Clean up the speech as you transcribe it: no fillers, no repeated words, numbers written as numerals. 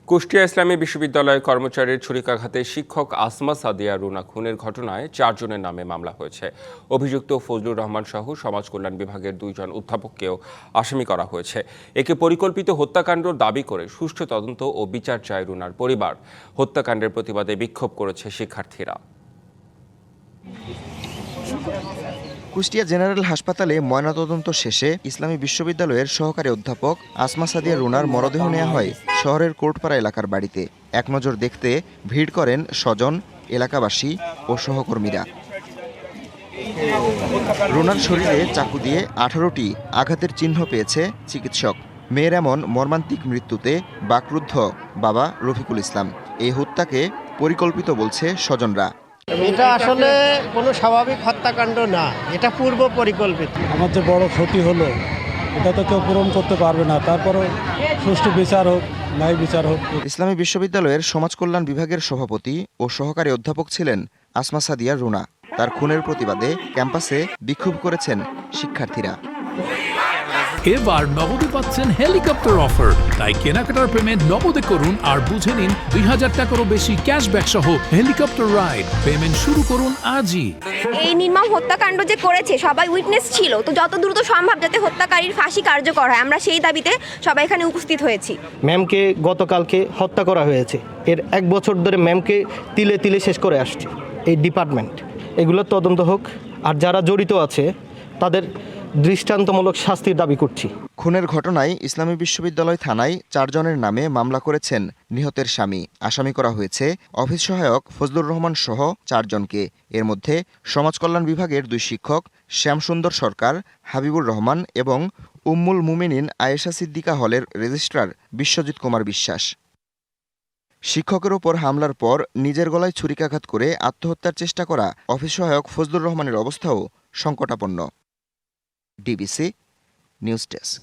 কুষ্টিয়া ইসলামী বিশ্ববিদ্যালয়ের কর্মচারীর ছুরিকাঘাতে শিক্ষক আসমা সাদিয়া রুনা খুনের ঘটনায় 4 জনের নামে মামলা হয়েছে। অভিযুক্ত ফজলুর রহমান সহ সমাজ কল্যাণ বিভাগের 2 জন অধ্যাপককেও আসামি করা হয়েছে। একে পরিকল্পিত হত্যাকাণ্ড দাবি করে সুষ্ঠু তদন্ত ও বিচার চায় রুনার পরিবার। হত্যাকাণ্ডের প্রতিবাদে বিক্ষোভ করেছে শিক্ষার্থীরা। কুষ্টিয়া জেনারেল হাসপাতালে ময়নাতদন্ত শেষে ইসলামী বিশ্ববিদ্যালয়ের সহকারী অধ্যাপক আসমা সাদিয়া রুনার মরদেহ নেওয়া হয় শহরের কোর্টপাড়া এলাকার বাড়িতে। এক নজর দেখতে ভিড় করেন স্বজন, এলাকাবাসী ও সহকর্মীরা। রুনার শরীরে চাকু দিয়ে 18টি আঘাতের চিহ্ন পেয়েছে চিকিৎসক। মেয়ের এমন মর্মান্তিক মৃত্যুতে বাকরুদ্ধ বাবা রফিকুল ইসলাম। এই হত্যাকে পরিকল্পিত বলছে স্বজনরা। এটা আসলে কোনো স্বাভাবিক হত্যাকাণ্ড না, এটা পূর্ব পরিকল্পিত। আমার যে বড় ক্ষতি হলো এটা তো কেউ পূরণ করতে পারবে না, তারপরও সুষ্ঠু বিচার হোক, ন্যায় বিচার হোক। ইসলামী বিশ্ববিদ্যালয়ের সমাজ কল্যাণ বিভাগের সভাপতি ও সহকারী অধ্যাপক ছিলেন আসমা সাদিয়া রুনা। তার খুনের প্রতিবাদে ক্যাম্পাসে বিক্ষোভ করেছেন শিক্ষার্থীরা। এবার নগদে পাচ্ছেন হেলিকপ্টার অফার, তাই কেনাকাটার পেমেন্ট নগদে করুন আর বুঝে নিন 2000 টাকারও বেশি ক্যাশব্যাক সহ হেলিকপ্টার রাইড। পেমেন্ট শুরু করুন আজই। এই নির্মম হত্যাকাণ্ড যে করেছে সবাই উইটনেস ছিল, তো যত দ্রুত সম্ভব যাতে হত্যাকারীর ফাঁসি কার্যকর হয়, আমরা সেই দাবিতে সবাই এখানে উপস্থিত হয়েছি। ম্যামকে গতকালকে হত্যা করা হয়েছে। এর 1 বছর ধরে ম্যামকে তিলে তিলে শেষ করে আসছে এই ডিপার্টমেন্ট। এগুলো তদন্ত হোক, আর যারা জড়িত আছে তাদের দৃষ্টান্তমূলক শাস্তির দাবি করছি। খুনের ঘটনায় ইসলামী বিশ্ববিদ্যালয় থানায় 4 জনের নামে মামলা করেছেন নিহতের স্বামী। আসামি করা হয়েছে অফিস সহায়ক ফজলুর রহমান সহ 4 জনকে। এর মধ্যে সমাজ কল্যাণ বিভাগের 2 শিক্ষক শ্যামসুন্দর সরকার, হাবিবুর রহমান এবং উম্মুল মুমিনিন আয়েশা সিদ্দিকা হলের রেজিস্ট্রার বিশ্বজিৎ কুমার বিশ্বাস। শিক্ষকের ওপর হামলার পর নিজের গলায় ছুরিকাঘাত করে আত্মহত্যার চেষ্টা করা অফিস সহায়ক ফজলুর রহমানের অবস্থাও সংকটাপন্ন। DBC news desk.